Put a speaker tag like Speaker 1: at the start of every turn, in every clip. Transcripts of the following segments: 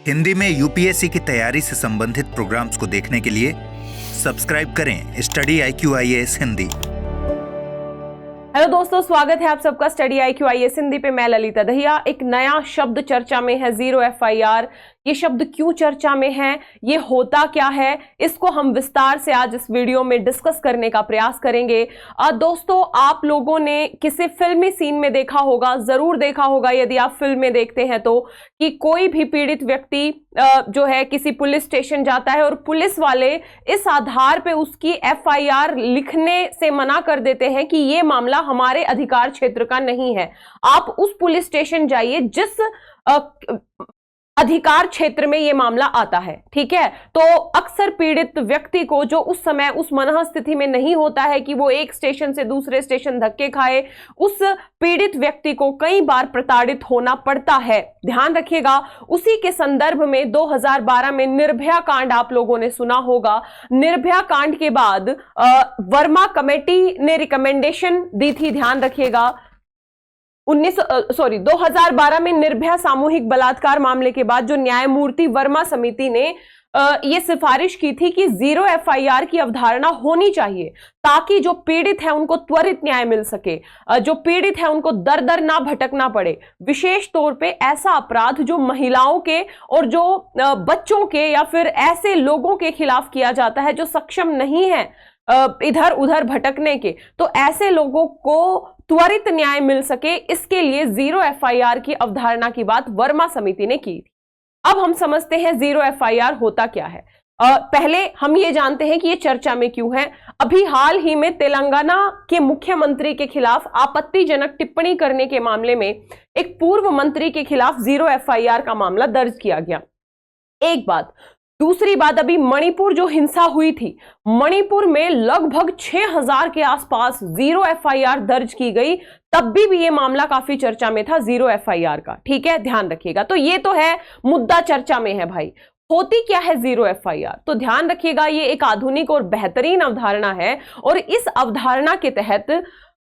Speaker 1: हिंदी में यूपीएससी की तैयारी से संबंधित प्रोग्राम्स को देखने के लिए सब्सक्राइब करें study IQ IAS Hindi.
Speaker 2: Hello दोस्तों, स्वागत है आप सबका स्टडी IQ IAS हिंदी पे। मैं ललिता दहिया। एक नया शब्द चर्चा में है, जीरो FIR। ये शब्द क्यों चर्चा में है, ये होता क्या है, इसको हम विस्तार से आज इस वीडियो में डिस्कस करने का प्रयास करेंगे। दोस्तों, आप लोगों ने किसी फिल्मी सीन में देखा होगा, जरूर देखा होगा यदि आप फिल्म में देखते हैं तो, कि कोई भी पीड़ित व्यक्ति जो है किसी पुलिस स्टेशन जाता है और पुलिस वाले इस आधार पे उसकी FIR लिखने से मना कर देते हैं कि ये मामला हमारे अधिकार क्षेत्र का नहीं है। आप उस पुलिस स्टेशन जाइए जिस अधिकार क्षेत्र में यह मामला आता है, ठीक है। तो अक्सर पीड़ित व्यक्ति को, जो उस समय उस मनः स्थिति में नहीं होता है कि वो एक स्टेशन से दूसरे स्टेशन धक्के खाए, उस पीड़ित व्यक्ति को कई बार प्रताड़ित होना पड़ता है। ध्यान रखिएगा, उसी के संदर्भ में 2012 में निर्भया कांड आप लोगों ने सुना होगा। निर्भया कांड के बाद वर्मा कमेटी ने रिकमेंडेशन दी थी, ध्यान रखिएगा। 2012 में निर्भया सामूहिक बलात्कार मामले के बाद जो न्यायमूर्ति वर्मा समिति ने यह सिफारिश की थी कि जीरो FIR की अवधारणा होनी चाहिए, ताकि जो पीड़ित है उनको त्वरित न्याय मिल सके, जो पीड़ित है उनको दर दर ना भटकना पड़े। विशेष तौर पे ऐसा अपराध जो महिलाओं के और जो बच्चों के या फिर ऐसे लोगों के खिलाफ किया जाता है जो सक्षम नहीं है इधर उधर भटकने के, तो ऐसे लोगों को त्वरित न्याय मिल सके, इसके लिए जीरो FIR की अवधारणा की बात वर्मा समिति ने की थी। अब हम समझते हैं जीरो FIR होता क्या है। पहले हम ये जानते हैं कि ये चर्चा में क्यों है। अभी हाल ही में तेलंगाना के मुख्यमंत्री के खिलाफ आपत्तिजनक टिप्पणी करने के मामले में एक पूर्व मंत्री के खिलाफ जीरो FIR का मामला दर्ज किया गया। एक बात। दूसरी बात, अभी मणिपुर जो हिंसा हुई थी, मणिपुर में लगभग 6000 के आसपास जीरो FIR दर्ज की गई, तब भी ये मामला काफी चर्चा में था जीरो FIR का, ठीक है, ध्यान रखिएगा। तो ये तो है मुद्दा चर्चा में है भाई। होती क्या है जीरो FIR, तो ध्यान रखिएगा, ये एक आधुनिक और बेहतरीन अवधारणा है और इस अवधारणा के तहत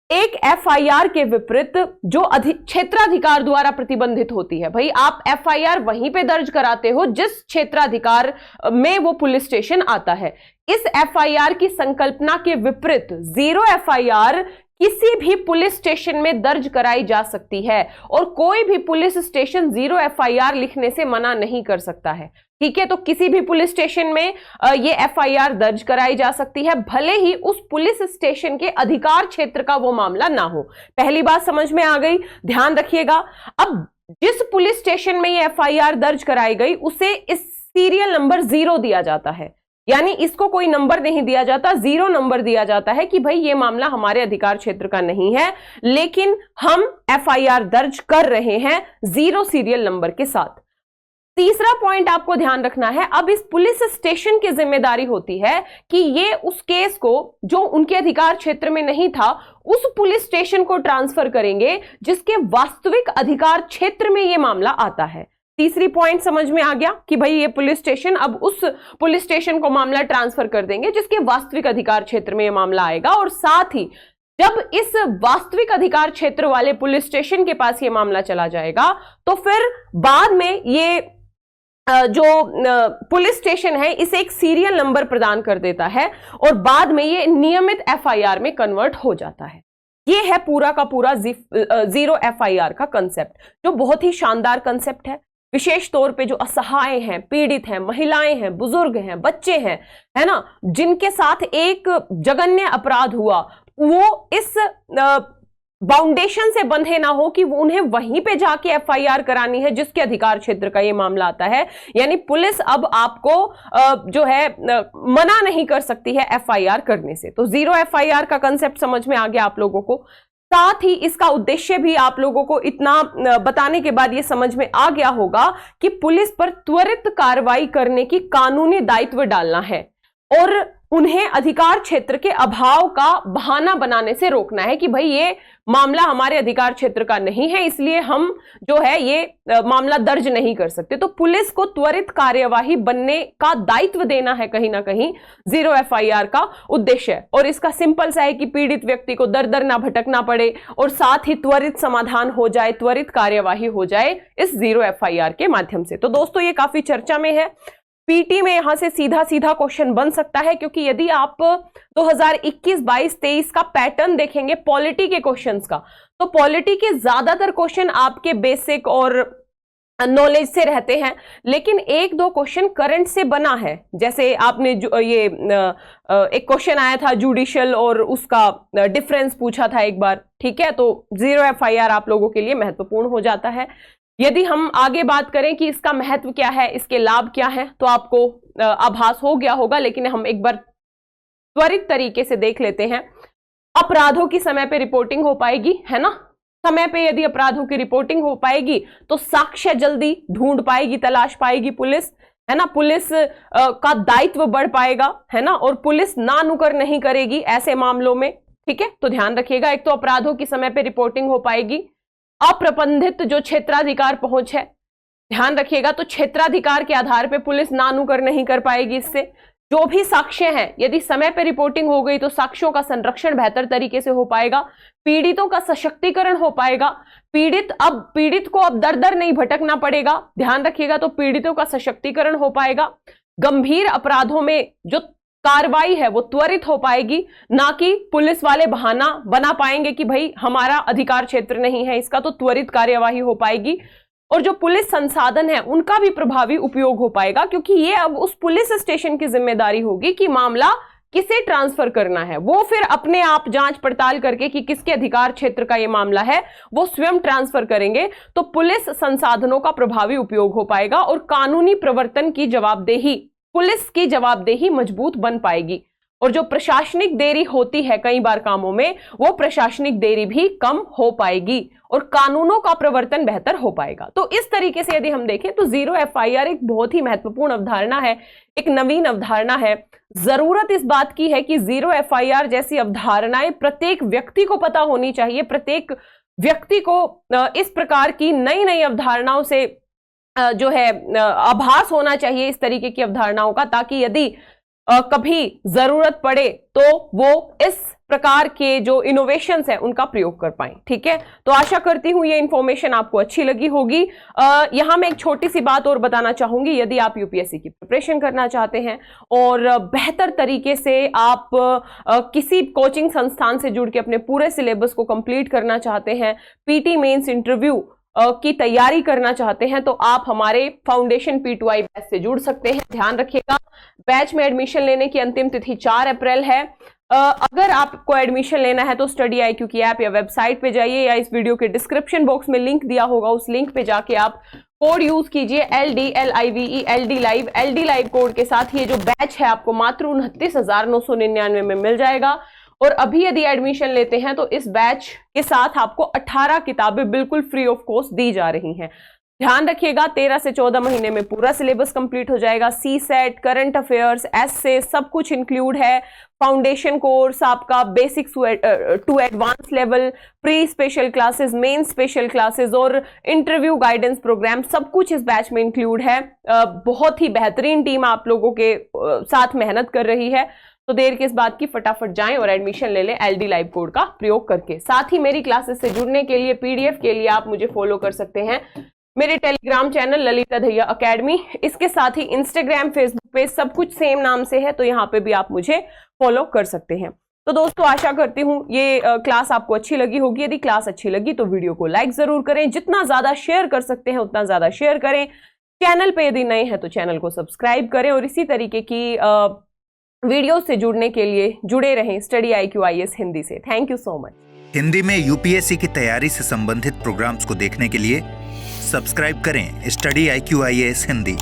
Speaker 2: एक FIR के विपरीत जो क्षेत्राधिकार द्वारा प्रतिबंधित होती है, भाई आप FIR वहीं पे दर्ज कराते हो जिस क्षेत्राधिकार में वो पुलिस स्टेशन आता है। इस FIR की संकल्पना के विपरीत जीरो FIR किसी भी पुलिस स्टेशन में दर्ज कराई जा सकती है और कोई भी पुलिस स्टेशन जीरो FIR लिखने से मना नहीं कर सकता है, ठीक है। तो किसी भी पुलिस स्टेशन में ये FIR दर्ज कराई जा सकती है, भले ही उस पुलिस स्टेशन के अधिकार क्षेत्र का वो मामला ना हो। पहली बात समझ में आ गई, ध्यान रखिएगा। अब जिस पुलिस स्टेशन में ये FIR दर्ज कराई गई उसे इस सीरियल नंबर 0 दिया जाता है, यानी इसको कोई नंबर नहीं दिया जाता, 0 नंबर दिया जाता है कि भाई ये मामला हमारे अधिकार क्षेत्र का नहीं है, लेकिन हम FIR दर्ज कर रहे हैं 0 सीरियल नंबर के साथ। तीसरा पॉइंट आपको ध्यान रखना है, अब इस पुलिस स्टेशन की जिम्मेदारी होती है कि ये उस केस को जो उनके अधिकार क्षेत्र में नहीं था उस पुलिस स्टेशन को ट्रांसफर करेंगे जिसके वास्तविक अधिकार क्षेत्र में ये मामला आता है। तीसरी पॉइंट समझ में आ गया कि भाई ये पुलिस स्टेशन अब उस पुलिस स्टेशन को मामला ट्रांसफर कर देंगे जिसके वास्तविक अधिकार क्षेत्र में ये मामला आएगा, और साथ ही जब इस वास्तविक अधिकार क्षेत्र वाले पुलिस स्टेशन के पास ये मामला चला जाएगा तो फिर बाद में ये जो पुलिस स्टेशन है इसे एक सीरियल नंबर प्रदान कर देता है और बाद में ये नियमित FIR में कन्वर्ट हो जाता है। ये है पूरा का पूरा जीरो FIR का कंसेप्ट, जो बहुत ही शानदार कंसेप्ट है। विशेष तौर पे जो असहाय हैं, पीड़ित हैं, महिलाएं हैं, बुजुर्ग हैं, बच्चे हैं, है ना, जिनके साथ एक जघन्य अपराध हुआ, वो इस बाउंडेशन से बंधे ना हो कि वो उन्हें वहीं पे जाके FIR करानी है जिसके अधिकार क्षेत्र का ये मामला आता है। यानी पुलिस अब आपको जो है मना नहीं कर सकती है FIR करने से। तो जीरो FIR का कंसेप्ट समझ में आ गया आप लोगों को। साथ ही इसका उद्देश्य भी आप लोगों को इतना बताने के बाद ये समझ में आ गया होगा कि पुलिस पर त्वरित कार्रवाई करने की कानूनी दायित्व डालना है और उन्हें अधिकार क्षेत्र के अभाव का बहाना बनाने से रोकना है कि भाई ये मामला हमारे अधिकार क्षेत्र का नहीं है, इसलिए हम जो है ये मामला दर्ज नहीं कर सकते। तो पुलिस को त्वरित कार्यवाही बनने का दायित्व देना है कहीं ना कहीं जीरो एफआईआर का उद्देश्य है। और इसका सिंपल सा है कि पीड़ित व्यक्ति को दर दर ना भटकना पड़े और साथ ही त्वरित समाधान हो जाए, त्वरित कार्यवाही हो जाए इस जीरो एफआईआर के माध्यम से। तो दोस्तों ये काफी चर्चा में है। पीटी में यहां से सीधा सीधा क्वेश्चन बन सकता है, क्योंकि यदि आप 2021, 22, 23 का पैटर्न देखेंगे पॉलिटी के क्वेश्चंस का, तो पॉलिटी के ज्यादातर क्वेश्चन आपके बेसिक और नॉलेज से रहते हैं, लेकिन एक दो क्वेश्चन करंट से बना है। जैसे आपने ये एक क्वेश्चन आया था जुडिशियल और उसका डिफरेंस पूछा था एक बार, ठीक है, तो जीरो एफआईआर आप लोगों के लिए महत्वपूर्ण हो जाता है। यदि हम आगे बात करें कि इसका महत्व क्या है, इसके लाभ क्या है, तो आपको आभास हो गया होगा, लेकिन हम एक बार त्वरित तरीके से देख लेते हैं। अपराधों की समय पे रिपोर्टिंग हो पाएगी, है ना। समय पे यदि अपराधों की रिपोर्टिंग हो पाएगी तो साक्ष्य जल्दी ढूंढ पाएगी, तलाश पाएगी पुलिस, है ना। पुलिस का दायित्व बढ़ पाएगा, है ना, और पुलिस ना नुकर नहीं करेगी ऐसे मामलों में, ठीक है। तो ध्यान रखिएगा, एक तो अपराधों की समय पे रिपोर्टिंग हो पाएगी। अप्रबंधित जो क्षेत्राधिकार पहुंच है, ध्यान रखिएगा, तो क्षेत्राधिकार के आधार पे पुलिस नानुकर नहीं कर पाएगी। इससे जो भी साक्ष्य हैं, यदि समय पे रिपोर्टिंग हो गई तो साक्ष्यों का संरक्षण बेहतर तरीके से हो पाएगा, पीड़ितों का सशक्तिकरण हो पाएगा। पीड़ित को अब दर दर नहीं भटकना पड़ेगा, ध्यान रखिएगा, तो पीड़ितों का सशक्तिकरण हो पाएगा। गंभीर अपराधों में जो कार्रवाई है वो त्वरित हो पाएगी, ना कि पुलिस वाले बहाना बना पाएंगे कि भाई हमारा अधिकार क्षेत्र नहीं है इसका, तो त्वरित कार्यवाही हो पाएगी। और जो पुलिस संसाधन है उनका भी प्रभावी उपयोग हो पाएगा, क्योंकि ये अब उस पुलिस स्टेशन की जिम्मेदारी होगी कि मामला किसे ट्रांसफर करना है। वो फिर अपने आप जांच पड़ताल करके कि किसके अधिकार क्षेत्र का ये मामला है वो स्वयं ट्रांसफर करेंगे। तो पुलिस संसाधनों का प्रभावी उपयोग हो पाएगा और कानूनी प्रवर्तन की जवाबदेही, पुलिस की जवाबदेही मजबूत बन पाएगी। और जो प्रशासनिक देरी होती है कई बार कामों में, वो प्रशासनिक देरी भी कम हो पाएगी और कानूनों का प्रवर्तन बेहतर हो पाएगा। तो इस तरीके से यदि हम देखें तो जीरो एफआईआर एक बहुत ही महत्वपूर्ण अवधारणा है, एक नवीन अवधारणा है। जरूरत इस बात की है कि जीरो एफआईआर जैसी अवधारणाएं प्रत्येक व्यक्ति को पता होनी चाहिए, प्रत्येक व्यक्ति को इस प्रकार की नई नई अवधारणाओं से जो है आभास होना चाहिए, इस तरीके की अवधारणाओं का, ताकि यदि कभी जरूरत पड़े तो वो इस प्रकार के जो इनोवेशंस हैं उनका प्रयोग कर पाएं, ठीक है। तो आशा करती हूं ये इंफॉर्मेशन आपको अच्छी लगी होगी। यहां मैं एक छोटी सी बात और बताना चाहूंगी, यदि आप यूपीएससी की प्रिपरेशन करना चाहते हैं और बेहतर तरीके से आप किसी कोचिंग संस्थान से जुड़ के अपने पूरे सिलेबस को कंप्लीट करना चाहते हैं, पीटी मेंस इंटरव्यू की तैयारी करना चाहते हैं, तो आप हमारे फाउंडेशन P2I बैच से जुड़ सकते हैं। ध्यान रखिएगा, बैच में एडमिशन लेने की अंतिम तिथि 4 अप्रैल है। अगर आपको एडमिशन लेना है तो स्टडी IQ की ऐप या वेबसाइट पे जाइए, या इस वीडियो के डिस्क्रिप्शन बॉक्स में लिंक दिया होगा, उस लिंक पे जाके आप कोड यूज कीजिए LDLIVE LD लाइव कोड के साथ ये जो बैच है आपको मात्र 29,999 में मिल जाएगा। और अभी यदि एडमिशन लेते हैं तो इस बैच के साथ आपको 18 किताबें बिल्कुल फ्री ऑफ कॉस्ट दी जा रही हैं। ध्यान रखिएगा, 13 से 14 महीने में पूरा सिलेबस कंप्लीट हो जाएगा। CSET, करंट अफेयर्स, एस्से सब कुछ इंक्लूड है। फाउंडेशन कोर्स आपका basics to advance level, pre special classes, main special classes और इंटरव्यू गाइडेंस प्रोग्राम सब कुछ इस बैच में इंक्लूड है। बहुत ही बेहतरीन टीम आप लोगों के साथ मेहनत कर रही है, तो देर किस बात की, फटाफट जाएं और एडमिशन ले लें LD लाइव कोड का प्रयोग करके। साथ ही मेरी क्लासेस से जुड़ने के लिए, PDF के लिए आप मुझे फॉलो कर सकते हैं मेरे Telegram channel Lalita Dahiya academy. इसके साथ ही इंस्टाग्राम, फेसबुक पे सब कुछ सेम नाम से है, तो यहाँ पे भी आप मुझे फॉलो कर सकते हैं। तो दोस्तों आशा करती हूँ ये क्लास आपको अच्छी लगी होगी। यदि क्लास अच्छी लगी तो वीडियो को लाइक जरूर करें, जितना ज्यादा शेयर कर सकते हैं उतना ज्यादा शेयर करें। चैनल पे यदि नए हैं तो चैनल को सब्सक्राइब करें और इसी तरीके की वीडियो से जुड़ने के लिए जुड़े रहें स्टडी IQ IAS हिंदी से। Thank you so much.
Speaker 1: Hindi में यूपीएससी की तैयारी से संबंधित प्रोग्राम्स को देखने के लिए सब्सक्राइब करें स्टडी IQ IAS हिंदी।